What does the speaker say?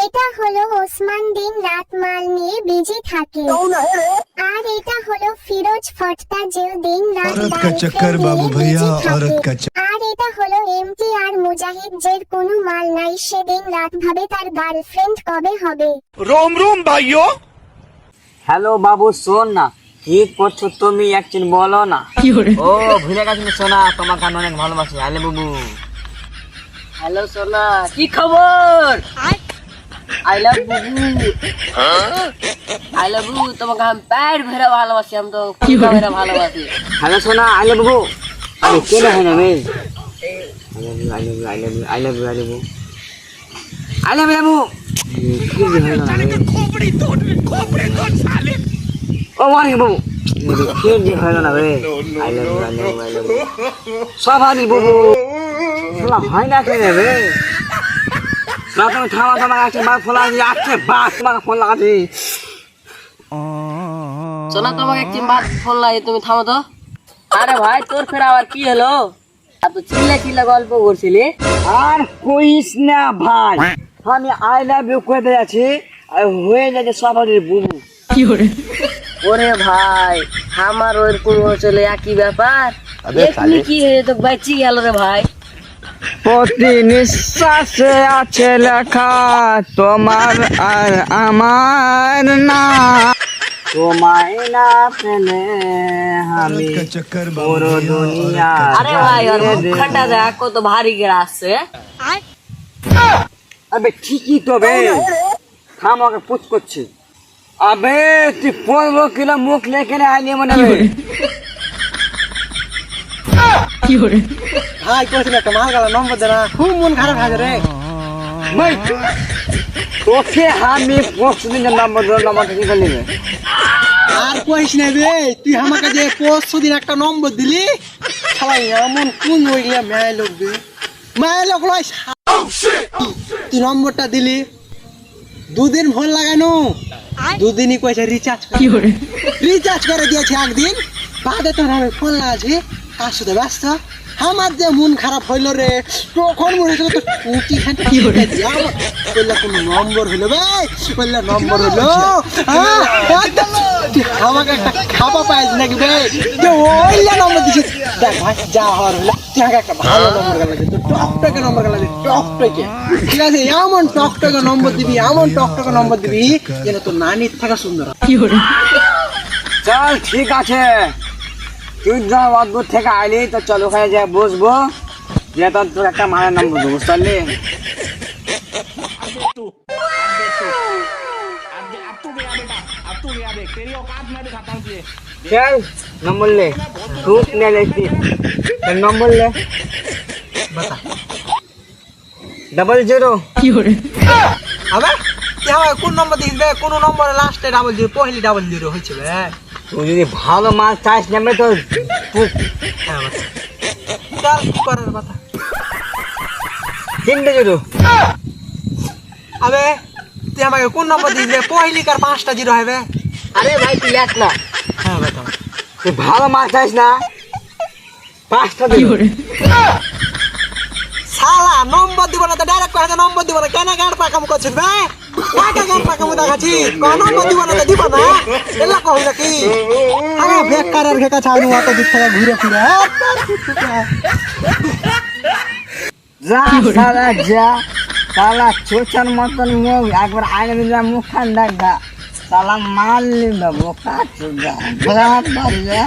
এটা হলো ওসমান দিন রাত মাল নিয়ে বিজি থাকে। আর এটা হলো ফিরোজ ফটকা যে দিন রাত औरत का चक्कर बाबू भैया औरत का चक्कर। আর এটা হলো এমটি আর মুজাহিদ যের কোনো মাল নাই সে দিন রাত ভাবে তার গার্লফ্রেন্ড কবে হবে। रोम रोम भाइयों। হ্যালো বাবু শোন না, কি করছো তুমি একদিন বলো না। ও ভুলে গেছি সোনা, তোমাকে আমি অনেক ভালোবাসি। হ্যালো বাবু। হ্যালো সোনা, কি খবর? আই লাভ বুবু। আই লাভ বুবু, তোমাকে আমি প্যার ভরে ভালোবাসি, আমি তো ফুলকা ভরে ভালোবাসি। হ্যালো সোনা, আই লাভ বুবু। আরে কে না হয় না বে? I love you, I love you, I love you, I love you, I love you, I love you. কি হয় না বে? ও মারি বাবু, কি হয় না বে? I love you, I love you, I love you. সব হারি বাবু, শোনা হয় না কেন বে? না তুমি থামা, তোমাকে একটা বার ফোন লাগাচ্ছি, আজকে বার তোমাকে ফোন লাগাচ্ছি। সোনা তোমাকে একটি বার ফোন লাগিয়ে তুমি থামো তো। আরে ভাই তোর ফের আবার কি হলো? এত চিল্লা চিল্লা গল্প করছিলি। আর কইস না ভাই, আমি আই লাভ ইউ কইতে যাচ্ছি আর হয়ে যাচ্ছে সবারই বুবু। ওরে ভাই আমার ওরকম চলে একই ব্যাপার, এখনি কি হয়ে তো বাঁচি গেল রে ভাই। প্রতি নিঃশ্বাসে আছে লেখা তোমার আর আমার না, তোমায় না পেলে আমি औरत का चक्कर बाबू পুরো भैया দুনিয়া। औरत का আরে ভাই আর মুখটা দেখ কত ভারী গেরা আছে। আবে ঠিকই তো বে, থাম আমাকে পুচ করছে। আবে তুই 15 কিলো মুখ লেকে আইনি মনে হবে। ভাই কইছিল একটা মাল গালা নম্বর দে না, খুব মন খারাপ হয়ে রে। ভাই তোকে আমি পরশুদিন নাম্বার ঠিক করে নিবে। আর কইস না বে, তুই আমাকে যে পরশুদিন একটা নম্বর দিলি, সবাই এমন কোন ওইগুলা মেয়ে লোক বে, মেয়ে লোক লয়। তুই নম্বরটা দিলি, দুদিন ফোন লাগানো, দুদিনই কইছে রিচার্জ করে দিয়েছে একদিন বাদে তোর আমি ফোন লাগাচ্ছি, তার সাথে ব্যস্ত। আমার যে মন খারাপ হইলো রে, তখন মনে হচ্ছিল তোর কুটি খান বললে কোনো নম্বর হইলো ভাই, বললে নম্বর হইলো। তুই আমাকে একটা খাপা পাইস নাকি ভাই, যে ওইলা নম্বর দিছিস। দেখ ভাই যা হওয়ার হইলো, তুই আমাকে একটা ভালো নম্বর গেলা দে, তোর টকটকে নম্বর গেলা দে, টকটকে। ঠিক আছে, এমন টকটকে নম্বর দিবি, এমন টকটকে নম্বর দিবি যেন তোর নানির থাকা সুন্দর। চল ঠিক আছে, তুই যা অদ্ভুত থেকে আইলি তো চল ওখানে যাই বসবো, যে তোর একটা মায়ের নম্বর দেবো, বুঝতে পারলি? चल नंबर ले, धूप ने लेती नंबर ले, बता 00। আবে তুই আমাকে কোন নম্বর দিস বে? কোন নম্বরে লাস্টে 00, পহলি 00 হইছে বে। তুই যদি ভালো মাল চাস নেবে তো হ্যাঁ বাতা, চল করার কথা। 3 আবে তুই আমাকে কোন নম্বর দিস বে? পহলি কার 5টা 0 হবে। আরে ভাই তুই লেখ না, হ্যাঁ বাতা, তুই ভালো মাল চাস না 5টা দিবি। শালা নম্বর দিব না তো ডাইরেক্ট কইতে নম্বর দিব না, কেন গাড় পাকাম করছিস বে? কাকা গাড় পাকাম দেখাচ্ছি, কোন নম্বর দিব না তো দিব না, এলা কই নাকি? আরে বেকারের ঘেকা ছাড়ু অত দিক থেকে ঘুরে ফিরে। যা সালা যা, সালা চোচার মতন মুখ একবার আইনে দিলাম মুখ খান দেখা, সালা মাল নিল বোকা চোদা, বাড়ি যা।